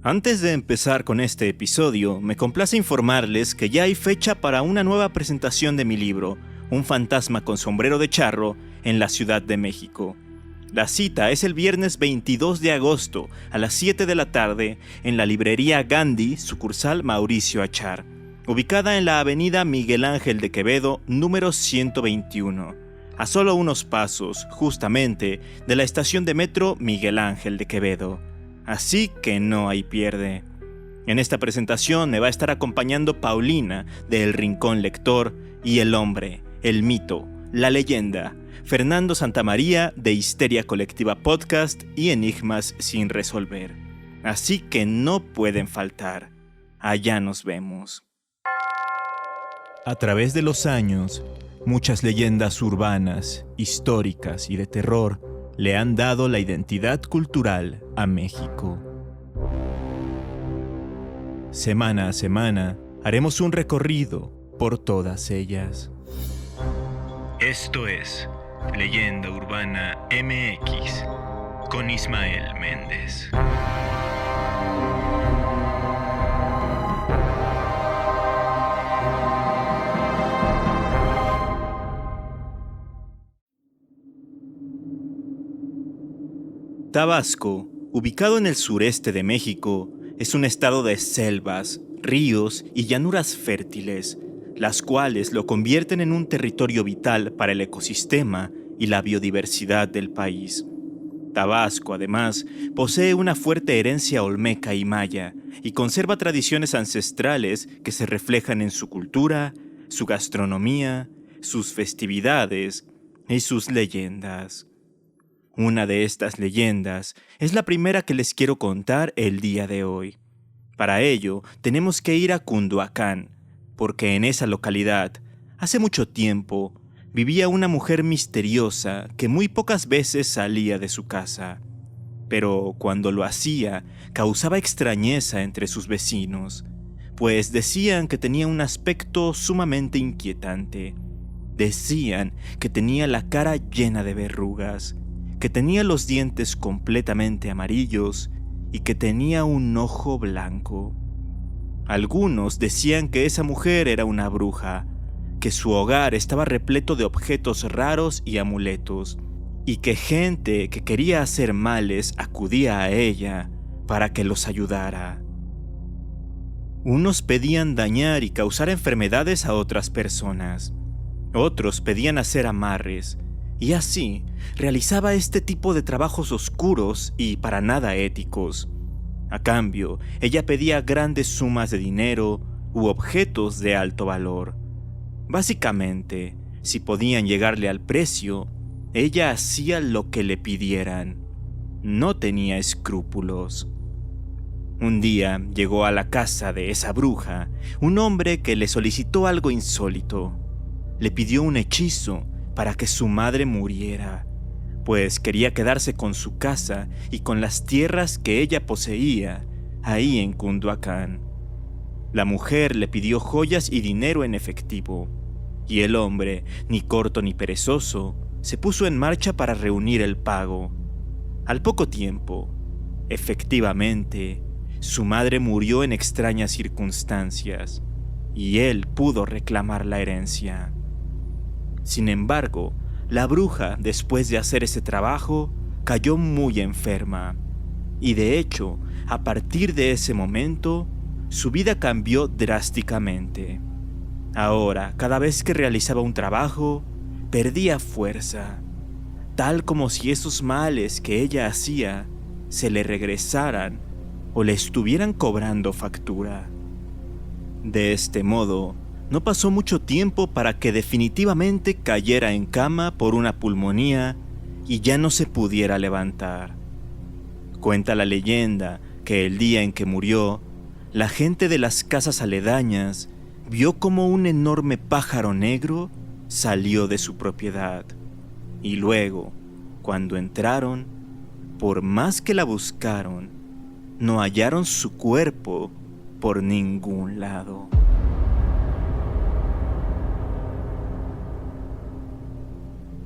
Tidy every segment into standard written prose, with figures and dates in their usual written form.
Antes de empezar con este episodio, me complace informarles que ya hay fecha para una nueva presentación de mi libro, Un fantasma con sombrero de charro, en la Ciudad de México. La cita es el viernes 22 de agosto a las 7 de la tarde en la librería Gandhi, sucursal Mauricio Achar, ubicada en la avenida Miguel Ángel de Quevedo, número 121, a solo unos pasos, justamente, de la estación de metro Miguel Ángel de Quevedo. Así que no hay pierde. En esta presentación me va a estar acompañando Paulina de El Rincón Lector y el hombre, el mito, la leyenda, Fernando Santamaría de Histeria Colectiva Podcast y Enigmas sin resolver. Así que no pueden faltar. Allá nos vemos. A través de los años, muchas leyendas urbanas, históricas y de terror le han dado la identidad cultural a México. Semana a semana haremos un recorrido por todas ellas. Esto es Leyenda Urbana MX con Ismael Méndez. Tabasco, ubicado en el sureste de México, es un estado de selvas, ríos y llanuras fértiles, las cuales lo convierten en un territorio vital para el ecosistema y la biodiversidad del país. Tabasco, además, posee una fuerte herencia olmeca y maya y conserva tradiciones ancestrales que se reflejan en su cultura, su gastronomía, sus festividades y sus leyendas. Una de estas leyendas es la primera que les quiero contar el día de hoy. Para ello, tenemos que ir a Cunduacán, porque en esa localidad, hace mucho tiempo, vivía una mujer misteriosa que muy pocas veces salía de su casa. Pero cuando lo hacía, causaba extrañeza entre sus vecinos, pues decían que tenía un aspecto sumamente inquietante. Decían que tenía la cara llena de verrugas, que tenía los dientes completamente amarillos y que tenía un ojo blanco. Algunos decían que esa mujer era una bruja, que su hogar estaba repleto de objetos raros y amuletos, y que gente que quería hacer males acudía a ella para que los ayudara. Unos pedían dañar y causar enfermedades a otras personas, otros pedían hacer amarres, y así realizaba este tipo de trabajos oscuros y para nada éticos. A cambio, ella pedía grandes sumas de dinero u objetos de alto valor. Básicamente, si podían llegarle al precio, ella hacía lo que le pidieran. No tenía escrúpulos. Un día llegó a la casa de esa bruja un hombre que le solicitó algo insólito. Le pidió un hechizo para que su madre muriera, pues quería quedarse con su casa y con las tierras que ella poseía ahí en Cunduacán. La mujer le pidió joyas y dinero en efectivo, y el hombre, ni corto ni perezoso, se puso en marcha para reunir el pago. Al poco tiempo, efectivamente, su madre murió en extrañas circunstancias, y él pudo reclamar la herencia. Sin embargo, la bruja, después de hacer ese trabajo, cayó muy enferma. Y de hecho, a partir de ese momento, su vida cambió drásticamente. Ahora, cada vez que realizaba un trabajo, perdía fuerza, tal como si esos males que ella hacía se le regresaran o le estuvieran cobrando factura. De este modo, no pasó mucho tiempo para que definitivamente cayera en cama por una pulmonía y ya no se pudiera levantar. Cuenta la leyenda que el día en que murió, la gente de las casas aledañas vio como un enorme pájaro negro salió de su propiedad. Y luego, cuando entraron, por más que la buscaron, no hallaron su cuerpo por ningún lado.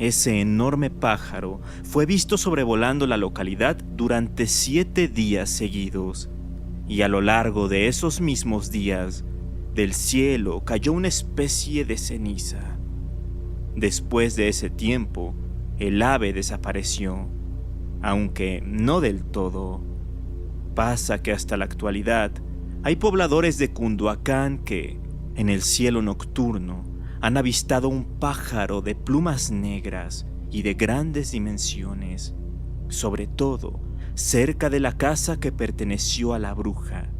Ese enorme pájaro fue visto sobrevolando la localidad durante 7 días seguidos, y a lo largo de esos mismos días, del cielo cayó una especie de ceniza. Después de ese tiempo, el ave desapareció, aunque no del todo. Pasa que hasta la actualidad hay pobladores de Cunduacán que, en el cielo nocturno, han avistado un pájaro de plumas negras y de grandes dimensiones, sobre todo cerca de la casa que perteneció a la bruja,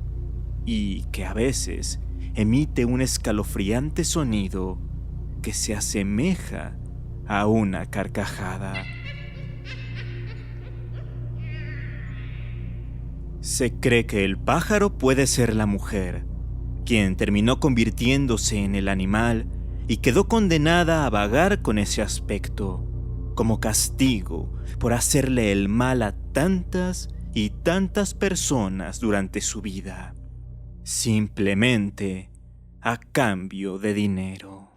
y que a veces emite un escalofriante sonido que se asemeja a una carcajada. Se cree que el pájaro puede ser la mujer, quien terminó convirtiéndose en el animal y quedó condenada a vagar con ese aspecto, como castigo por hacerle el mal a tantas y tantas personas durante su vida, simplemente a cambio de dinero.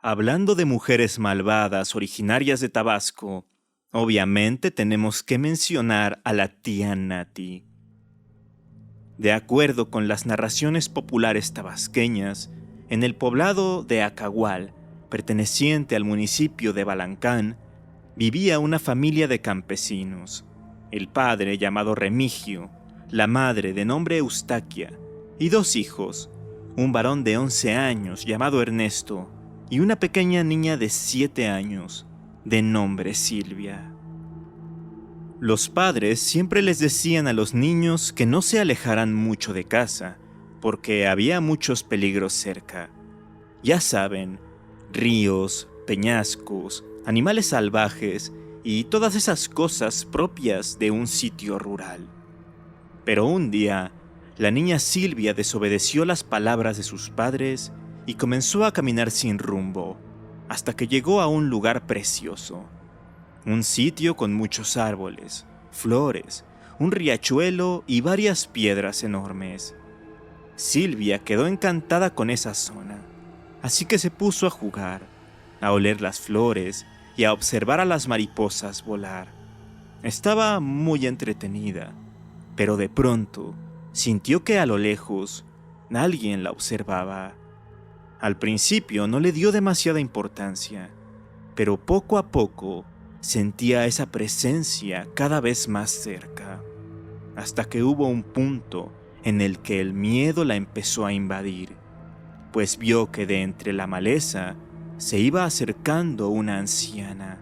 Hablando de mujeres malvadas originarias de Tabasco, obviamente tenemos que mencionar a la tía Nati. De acuerdo con las narraciones populares tabasqueñas, en el poblado de Acahual, perteneciente al municipio de Balancán, vivía una familia de campesinos. El padre, llamado Remigio, la madre, de nombre Eustaquia, y dos hijos, un varón de 11 años llamado Ernesto y una pequeña niña de 7 años, de nombre Silvia. Los padres siempre les decían a los niños que no se alejaran mucho de casa, porque había muchos peligros cerca. Ya saben, ríos, peñascos, animales salvajes y todas esas cosas propias de un sitio rural. Pero un día, la niña Silvia desobedeció las palabras de sus padres y comenzó a caminar sin rumbo, hasta que llegó a un lugar precioso. Un sitio con muchos árboles, flores, un riachuelo y varias piedras enormes. Silvia quedó encantada con esa zona, así que se puso a jugar, a oler las flores y a observar a las mariposas volar. Estaba muy entretenida, pero de pronto sintió que a lo lejos alguien la observaba. Al principio no le dio demasiada importancia, pero poco a poco sentía esa presencia cada vez más cerca, hasta que hubo un punto en el que el miedo la empezó a invadir, pues vio que de entre la maleza se iba acercando una anciana,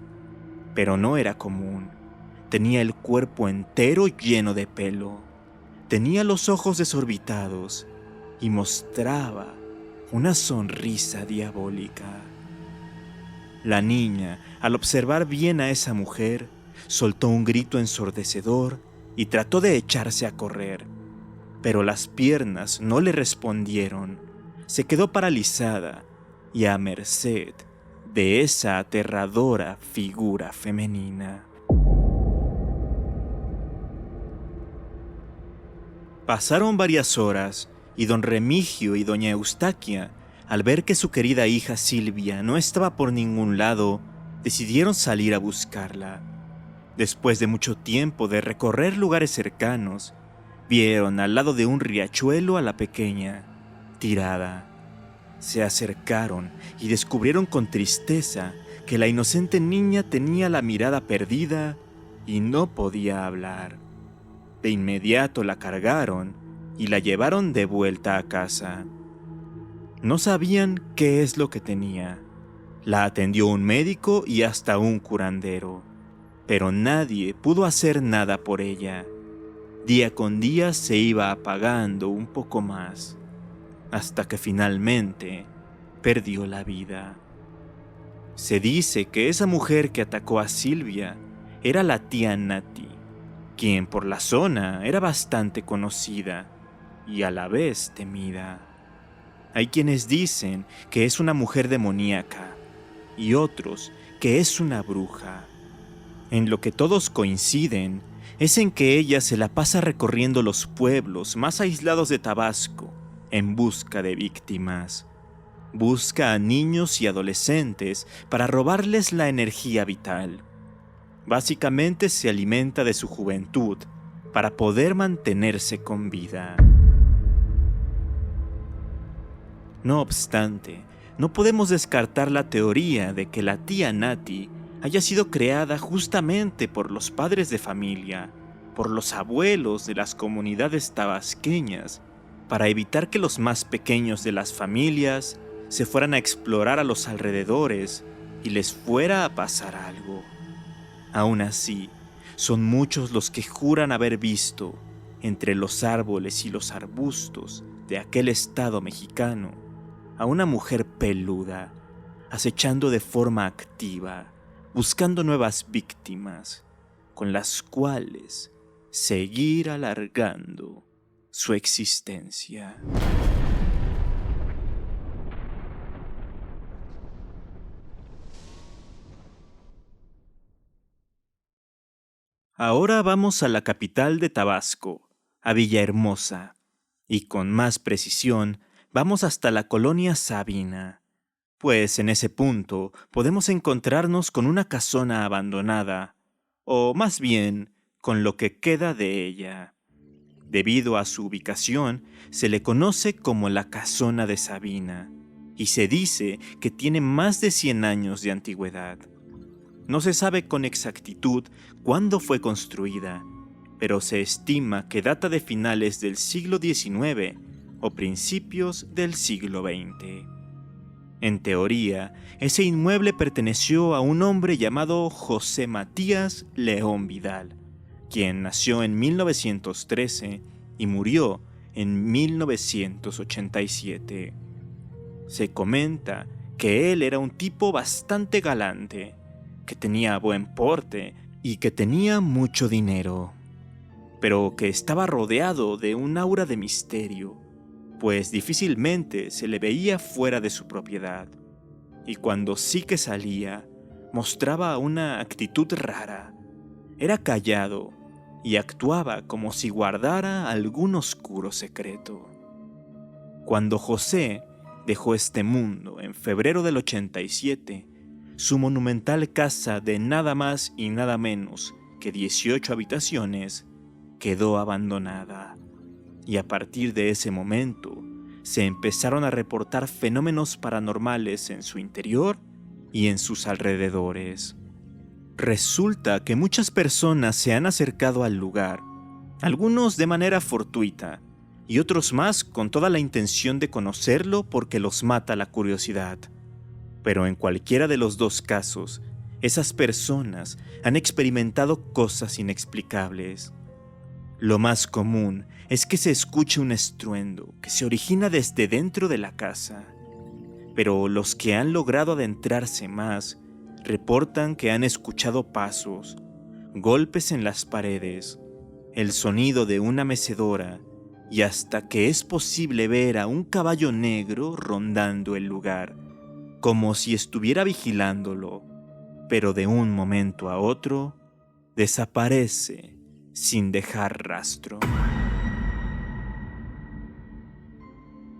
pero no era común. Tenía el cuerpo entero lleno de pelo, tenía los ojos desorbitados y mostraba una sonrisa diabólica. La niña, al observar bien a esa mujer, soltó un grito ensordecedor y trató de echarse a correr, pero las piernas no le respondieron. Se quedó paralizada y a merced de esa aterradora figura femenina. Pasaron varias horas y don Remigio y doña Eustaquia, al ver que su querida hija Silvia no estaba por ningún lado, decidieron salir a buscarla. Después de mucho tiempo de recorrer lugares cercanos, vieron al lado de un riachuelo a la pequeña, tirada. Se acercaron y descubrieron con tristeza que la inocente niña tenía la mirada perdida y no podía hablar. De inmediato la cargaron y la llevaron de vuelta a casa. No sabían qué es lo que tenía. La atendió un médico y hasta un curandero, pero nadie pudo hacer nada por ella. Día con día se iba apagando un poco más, hasta que finalmente perdió la vida. Se dice que esa mujer que atacó a Silvia era la tía Nati, quien por la zona era bastante conocida y a la vez temida. Hay quienes dicen que es una mujer demoníaca y otros que es una bruja. En lo que todos coinciden es en que ella se la pasa recorriendo los pueblos más aislados de Tabasco en busca de víctimas. Busca a niños y adolescentes para robarles la energía vital. Básicamente se alimenta de su juventud para poder mantenerse con vida. No obstante, no podemos descartar la teoría de que la tía Nati haya sido creada justamente por los padres de familia, por los abuelos de las comunidades tabasqueñas, para evitar que los más pequeños de las familias se fueran a explorar a los alrededores y les fuera a pasar algo. Aún así, son muchos los que juran haber visto, entre los árboles y los arbustos de aquel estado mexicano, a una mujer peluda, acechando de forma activa, buscando nuevas víctimas, con las cuales seguir alargando su existencia. Ahora vamos a la capital de Tabasco, a Villahermosa, y con más precisión vamos hasta la colonia Sabina, pues en ese punto podemos encontrarnos con una casona abandonada, o más bien con lo que queda de ella. Debido a su ubicación, se le conoce como la Casona de Sabina, y se dice que tiene más de 100 años de antigüedad. No se sabe con exactitud cuándo fue construida, pero se estima que data de finales del siglo XIX o principios del siglo XX. En teoría, ese inmueble perteneció a un hombre llamado José Matías León Vidal, quien nació en 1913 y murió en 1987. Se comenta que él era un tipo bastante galante, que tenía buen porte y que tenía mucho dinero, pero que estaba rodeado de un aura de misterio, pues difícilmente se le veía fuera de su propiedad, y cuando sí que salía, mostraba una actitud rara. Era callado y actuaba como si guardara algún oscuro secreto. Cuando José dejó este mundo en febrero del 87, su monumental casa de nada más y nada menos que 18 habitaciones quedó abandonada. Y a partir de ese momento, se empezaron a reportar fenómenos paranormales en su interior y en sus alrededores. Resulta que muchas personas se han acercado al lugar, algunos de manera fortuita y otros más con toda la intención de conocerlo porque los mata la curiosidad. Pero en cualquiera de los dos casos, esas personas han experimentado cosas inexplicables. Lo más común es que se escuche un estruendo que se origina desde dentro de la casa, pero los que han logrado adentrarse más reportan que han escuchado pasos, golpes en las paredes, el sonido de una mecedora y hasta que es posible ver a un caballo negro rondando el lugar, como si estuviera vigilándolo, pero de un momento a otro desaparece sin dejar rastro.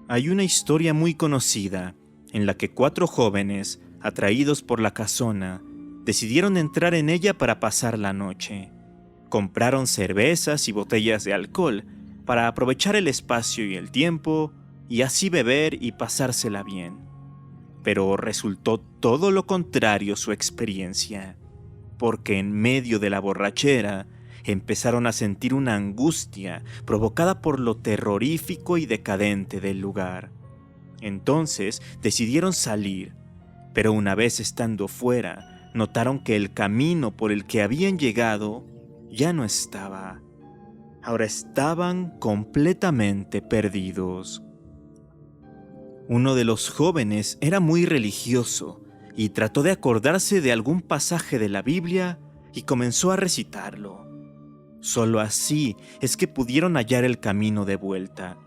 Hay una historia muy conocida en la que 4 jóvenes, atraídos por la casona, decidieron entrar en ella para pasar la noche. Compraron cervezas y botellas de alcohol para aprovechar el espacio y el tiempo y así beber y pasársela bien. Pero resultó todo lo contrario su experiencia, porque en medio de la borrachera empezaron a sentir una angustia provocada por lo terrorífico y decadente del lugar. Entonces decidieron salir, pero una vez estando fuera, notaron que el camino por el que habían llegado ya no estaba. Ahora estaban completamente perdidos. Uno de los jóvenes era muy religioso y trató de acordarse de algún pasaje de la Biblia y comenzó a recitarlo. Solo así es que pudieron hallar el camino de vuelta,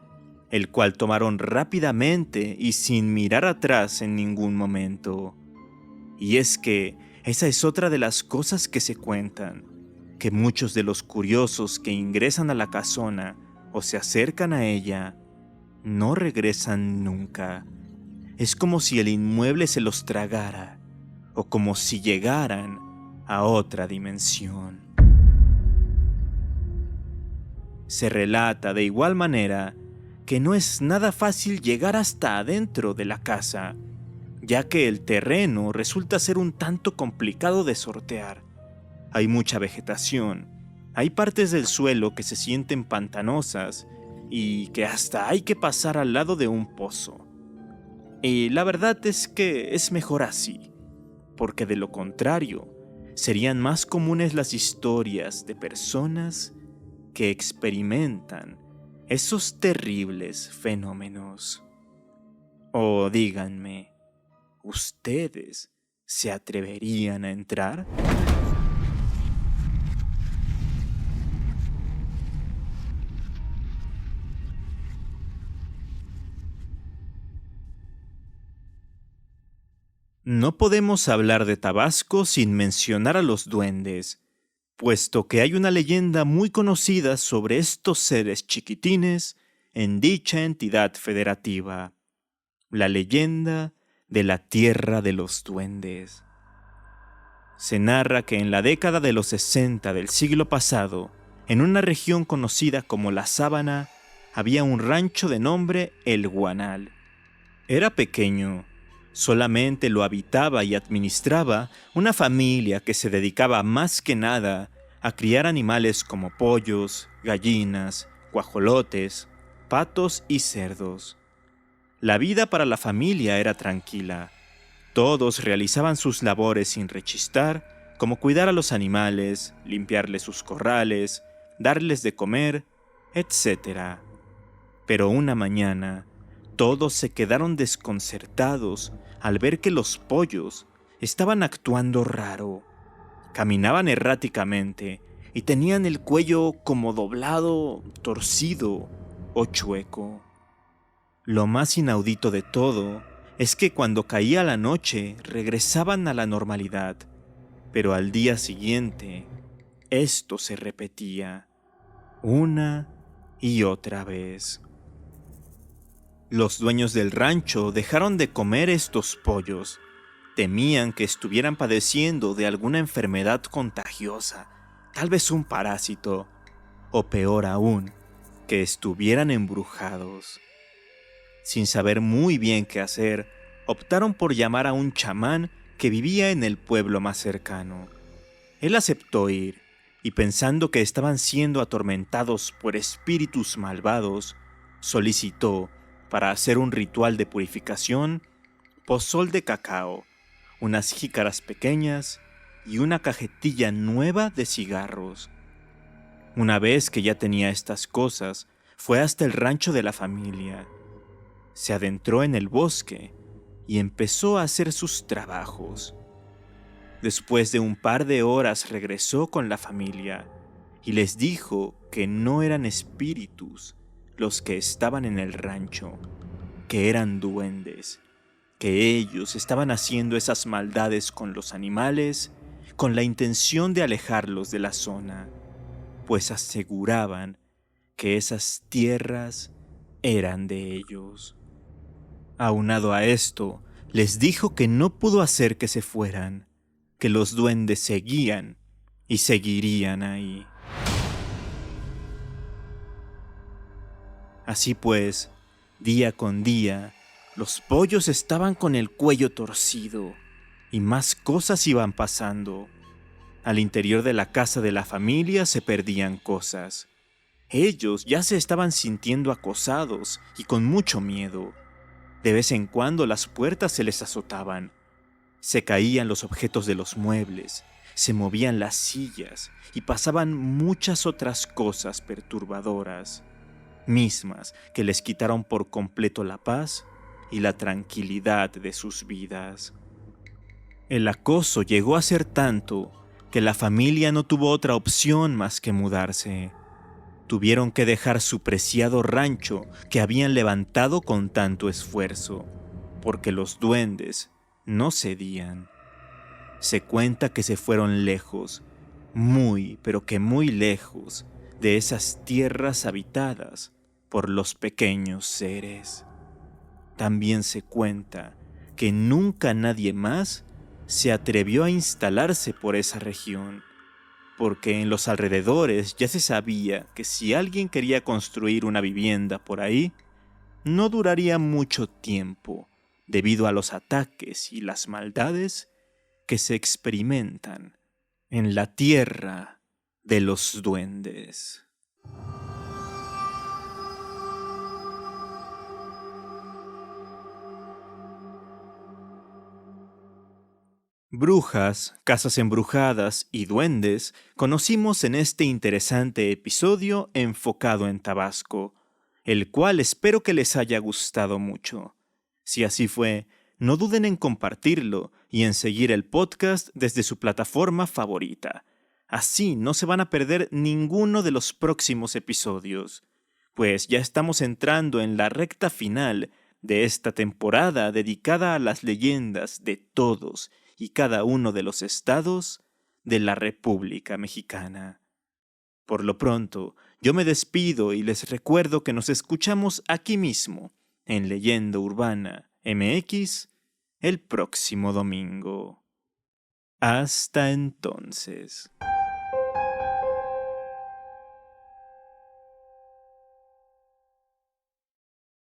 el cual tomaron rápidamente y sin mirar atrás en ningún momento. Y es que esa es otra de las cosas que se cuentan, que muchos de los curiosos que ingresan a la casona o se acercan a ella no regresan nunca. Es como si el inmueble se los tragara, o como si llegaran a otra dimensión. Se relata de igual manera que no es nada fácil llegar hasta adentro de la casa, ya que el terreno resulta ser un tanto complicado de sortear. Hay mucha vegetación, hay partes del suelo que se sienten pantanosas y que hasta hay que pasar al lado de un pozo. Y la verdad es que es mejor así, porque de lo contrario, serían más comunes las historias de personas que experimentan esos terribles fenómenos. O díganme, ¿ustedes se atreverían a entrar? No podemos hablar de Tabasco sin mencionar a los duendes, puesto que hay una leyenda muy conocida sobre estos seres chiquitines en dicha entidad federativa, la leyenda de la Tierra de los Duendes. Se narra que en la década de los 60 del siglo pasado, en una región conocida como la Sábana, había un rancho de nombre El Guanal. Era pequeño, solamente lo habitaba y administraba una familia que se dedicaba más que nada a criar animales como pollos, gallinas, guajolotes, patos y cerdos. La vida para la familia era tranquila. Todos realizaban sus labores sin rechistar, como cuidar a los animales, limpiarles sus corrales, darles de comer, etc. Pero una mañana, todos se quedaron desconcertados al ver que los pollos estaban actuando raro. Caminaban erráticamente y tenían el cuello como doblado, torcido o chueco. Lo más inaudito de todo es que cuando caía la noche regresaban a la normalidad, pero al día siguiente esto se repetía una y otra vez. Los dueños del rancho dejaron de comer estos pollos. Temían que estuvieran padeciendo de alguna enfermedad contagiosa, tal vez un parásito, o peor aún, que estuvieran embrujados. Sin saber muy bien qué hacer, optaron por llamar a un chamán que vivía en el pueblo más cercano. Él aceptó ir, y pensando que estaban siendo atormentados por espíritus malvados, solicitó, para hacer un ritual de purificación, pozol de cacao, unas jícaras pequeñas y una cajetilla nueva de cigarros. Una vez que ya tenía estas cosas, fue hasta el rancho de la familia. Se adentró en el bosque y empezó a hacer sus trabajos. Después de un par de horas regresó con la familia y les dijo que no eran espíritus los que estaban en el rancho, que eran duendes, que ellos estaban haciendo esas maldades con los animales con la intención de alejarlos de la zona, pues aseguraban que esas tierras eran de ellos. Aunado a esto, les dijo que no pudo hacer que se fueran, que los duendes seguían y seguirían ahí. Así pues, día con día, los pollos estaban con el cuello torcido y más cosas iban pasando. Al interior de la casa de la familia se perdían cosas. Ellos ya se estaban sintiendo acosados y con mucho miedo. De vez en cuando las puertas se les azotaban. Se caían los objetos de los muebles, se movían las sillas y pasaban muchas otras cosas perturbadoras, mismas que les quitaron por completo la paz y la tranquilidad de sus vidas. El acoso llegó a ser tanto que la familia no tuvo otra opción más que mudarse. Tuvieron que dejar su preciado rancho que habían levantado con tanto esfuerzo, porque los duendes no cedían. Se cuenta que se fueron lejos, muy, pero que muy lejos, de esas tierras habitadas por los pequeños seres. También se cuenta que nunca nadie más se atrevió a instalarse por esa región, porque en los alrededores ya se sabía que si alguien quería construir una vivienda por ahí, no duraría mucho tiempo debido a los ataques y las maldades que se experimentan en la tierra de los duendes. Brujas, casas embrujadas y duendes conocimos en este interesante episodio enfocado en Tabasco, el cual espero que les haya gustado mucho. Si así fue, no duden en compartirlo y en seguir el podcast desde su plataforma favorita. Así no se van a perder ninguno de los próximos episodios, pues ya estamos entrando en la recta final de esta temporada dedicada a las leyendas de todos y cada uno de los estados de la República Mexicana. Por lo pronto, yo me despido y les recuerdo que nos escuchamos aquí mismo, en Leyenda Urbana MX, el próximo domingo. Hasta entonces.